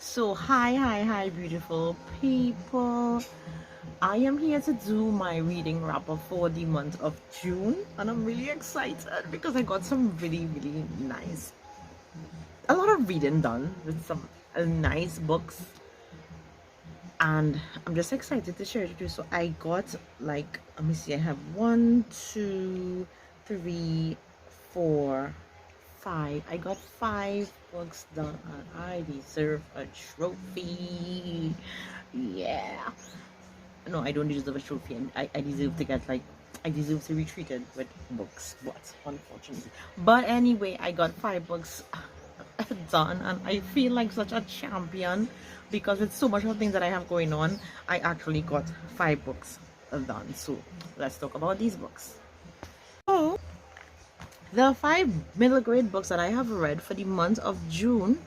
So hi beautiful people. I am here to do my reading wrap up for the month of June, and I'm really excited because I got some really nice, a lot of reading done with some nice books, and I'm just excited to share it with you. So I got, like, let me see, I have 1, 2, 3, 4, 5. I got 5 books done, and I deserve a trophy. Yeah. No, I don't deserve a trophy, and I deserve to get, like, I deserve to be treated with books, but unfortunately. But anyway, I got 5 books done, and I feel like such a champion because with so much of things that I have going on, I actually got 5 books done. So let's talk about these books. So the 5 middle grade books that I have read for the month of June,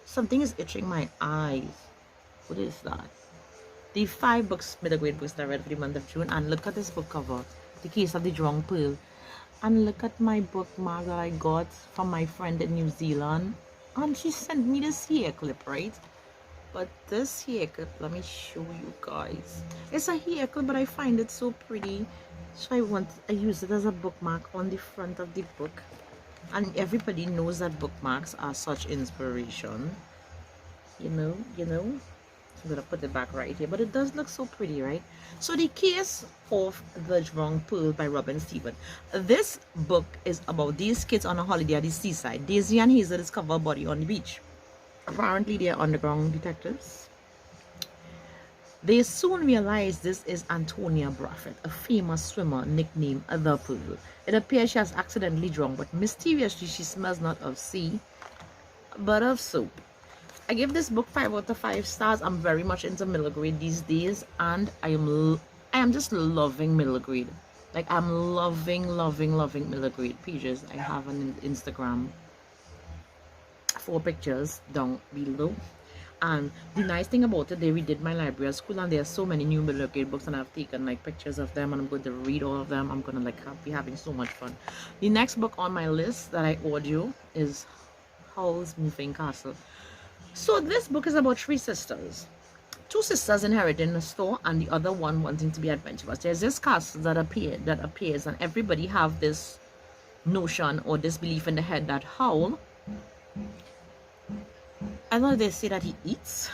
something is itching my eyes. What is that? The 5 middle grade books that I read for the month of June, and look at this book cover, The Case of the Drunk Pearl. And look at my bookmark that I got from my friend in New Zealand, and she sent me this hair clip, right? But this hair clip, let me show you guys. It's a hair clip, but I find it so pretty, so I use it as a bookmark on the front of the book. And everybody knows that bookmarks are such inspiration, you know. I'm gonna put it back right here, but it does look so pretty, right? So The Case of the Drunk Pearl by Robin Stephen. This book is about these kids on a holiday at the seaside. Daisy and Hazel discover a body on the beach. Apparently they are underground detectives. They soon realize this is Antonia Braffett, a famous swimmer nicknamed the Pearl. It appears she has accidentally drunk, but mysteriously she smells not of sea but of soap. I give this book 5 out of 5 stars. I'm very much into middle grade these days, and I am just loving middle grade. Like, I'm loving middle grade pages. I have an Instagram 4 pictures down below, and the nice thing about it, they redid my library at school, and there are so many new middle grade books, and I've taken like pictures of them, and I'm going to read all of them. I'm gonna be having so much fun. The next book on my list that I audio is Howl's Moving Castle. So this book is about 3 sisters. 2 sisters inheriting a store, and the other one wanting to be adventurous. There's this castle that appears, and everybody have this notion or this belief in the head that Howl, I know they say that he eats.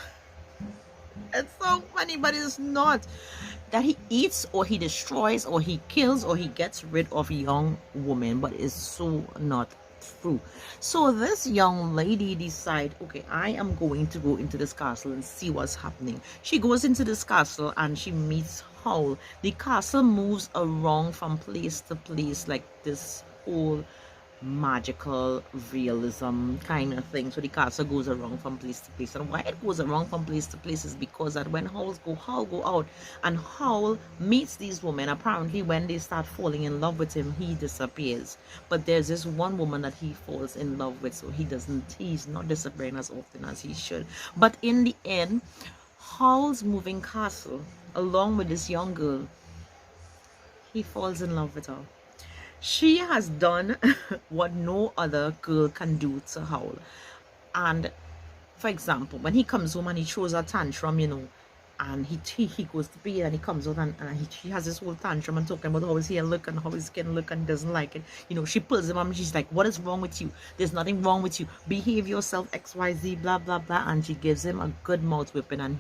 It's so funny, but it's not. That he eats, or he destroys, or he kills, or he gets rid of young women, but it's so not true. So this young lady decide, okay, I am going to go into this castle and see what's happening. She goes into this castle and she meets Howl. The castle moves around from place to place, like this whole magical realism kind of thing. So the castle goes around from place to place, and why it goes around from place to place is because that when Howl go out, and Howl meets these women. Apparently when they start falling in love with him, he disappears, but there's this one woman that he falls in love with, so he's not disappearing as often as he should. But in the end, Howl's moving castle, along with this young girl, he falls in love with her. She has done what no other girl can do to Howl. And for example, when he comes home and he throws a tantrum, and he goes to bed, and he comes out, and he has this whole tantrum and talking about how his hair look and how his skin look, and doesn't like it. She pulls him up and she's like, what is wrong with you? There's nothing wrong with you. Behave yourself, XYZ, blah blah blah. And she gives him a good mouth whipping, and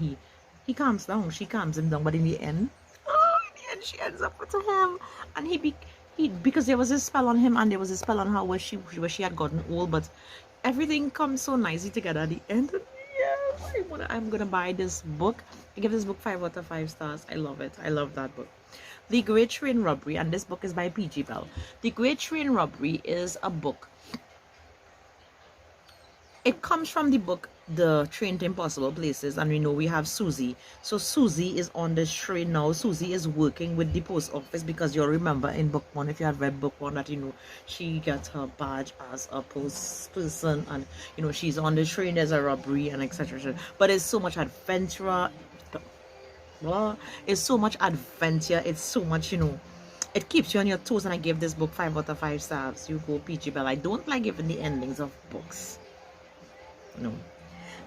he calms down. She calms him down. But in the end, she ends up with him, and because there was a spell on him, and there was a spell on her where she had gotten old, but everything comes so nicely together at the end. Yeah, I'm gonna buy this book. I give this book 5 out of 5 stars. I love it. I love that book. The Great Train Robbery, and this book is by P.G. Bell. The Great Train Robbery is a book. It comes from the book The Train to Impossible Places, and we know we have Susie. So Susie is on this train now. Susie is working with the post office, because you'll remember in book 1, if you have read book 1, that she gets her badge as a post person, and she's on the train, there's a robbery, and etc. But it's so much adventure. It's so much adventure. It's so much, it keeps you on your toes, and I give this book 5 out of 5 stars. You go, P.G. Bell. I don't like giving the endings of books. No.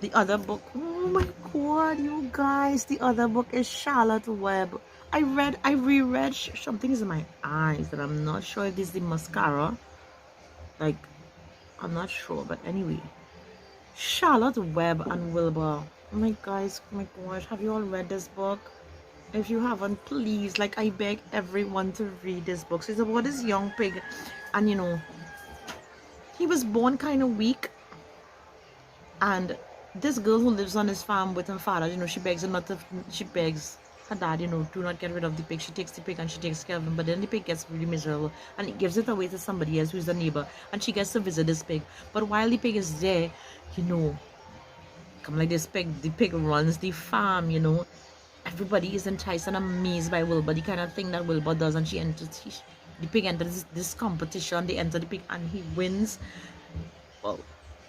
The other book, oh my god, you guys, the other book is Charlotte Webb. I reread, something is in my eyes, and I'm not sure if this is the mascara. Like, I'm not sure, but anyway. Charlotte Webb and Wilbur. Oh my guys, oh my gosh, have you all read this book? If you haven't, please, like, I beg everyone to read this book. So it's about this young pig, and you know, he was born kind of weak, and this girl who lives on his farm with her father, you know, she begs her dad, you know, do not get rid of the pig. She takes the pig and she takes care of him, but then the pig gets really miserable and he gives it away to somebody else who's a neighbor, and she gets to visit this pig. But while the pig is there, you know, come like this pig, the pig runs the farm, you know. Everybody is enticed and amazed by Wilbur, the kind of thing that Wilbur does, and the pig enters this competition. They enter the pig and he wins. Well,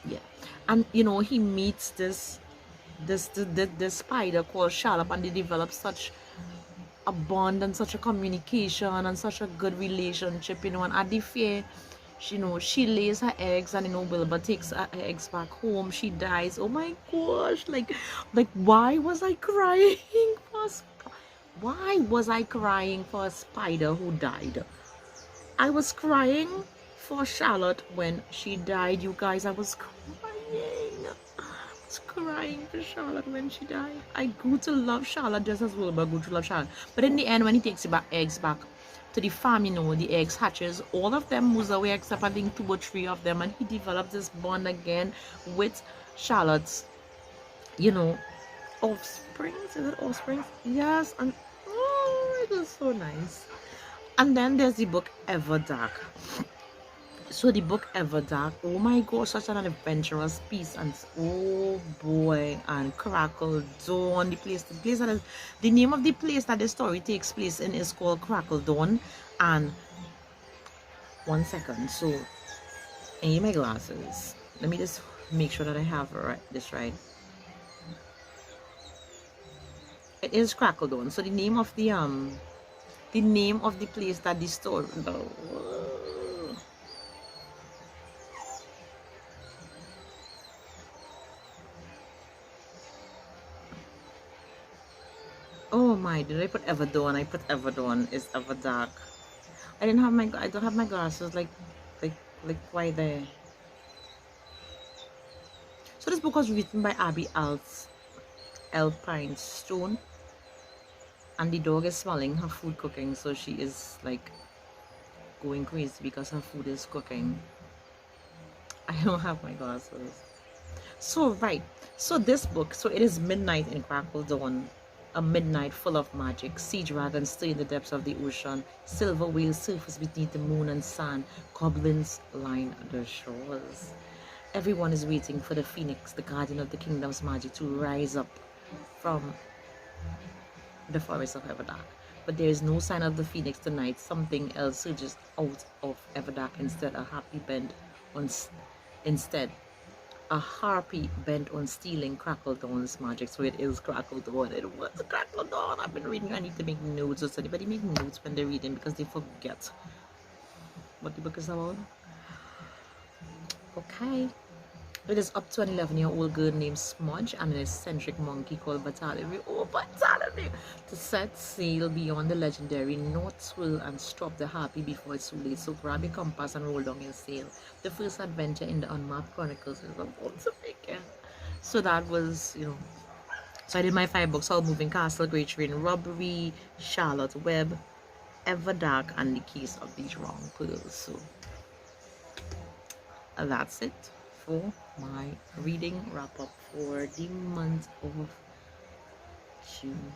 yeah, and you know, he meets this spider called Charlotte, and they develop such a bond and such a communication and such a good relationship, you know. And at the fair, you know, she lays her eggs, and you know, Wilbur takes her eggs back home. She dies. Oh my gosh, like why was I crying for why was I crying for a spider who died? I was crying for Charlotte when she died, you guys. I was crying for Charlotte when she died. I grew to love Charlotte just as Wilbur grew to love Charlotte. But in the end, when he takes the eggs back to the farm, you know, the eggs hatches, all of them moves away except I think 2 or 3 of them, and he develops this bond again with Charlotte's, you know, offspring. Is it offspring? Yes, and oh, it was so nice. And then there's the book Everdark. So the book Everdark, oh my gosh, such an adventurous piece, and oh boy, and Crackle Dawn, the place that is, the name of the place that the story takes place in is called Crackle Dawn. And 1 second, so I need my glasses. Let me just make sure that I have this right. It is Crackle Dawn. So the name of the place that the story. Oh my, did I put Everdawn? I put Everdawn. It's Everdark. I don't have my glasses like why there. So this book was written by Abby Alpine Stone, and the dog is smelling her food cooking, so she is like going crazy because her food is cooking. I don't have my glasses. So right, so this book, so it is midnight in Crackle Dawn. A midnight full of magic. Sea dragons stay in the depths of the ocean. Silver whales surface beneath the moon and sand. Goblins line the shores. Everyone is waiting for the phoenix, the guardian of the kingdom's magic, to rise up from the forest of Everdark. But there is no sign of the phoenix tonight. Something else surges out of Everdark instead. A harpy bent on stealing Crackle Dawn's magic. So it is Crackle Dawn. It was Crackle Dawn. I've been reading. I need to make notes. Does anybody make notes when they're reading, because they forget what the book is about? Okay. It is up to an 11-year-old girl named Smudge and an eccentric monkey called Bartholomew. Oh, Bartholomew! To set sail beyond the legendary North Swirl and stop the harpy before it's too late. So grab your compass and roll down your sail. The first adventure in the Unmapped Chronicles is about to begin. So that was, you know, so I did my 5 books: All Moving Castle, Great Train Robbery, Charlotte Webb, Everdark, and the Case of the Wrong Pearls. So that's it for my reading wrap up for the month of June.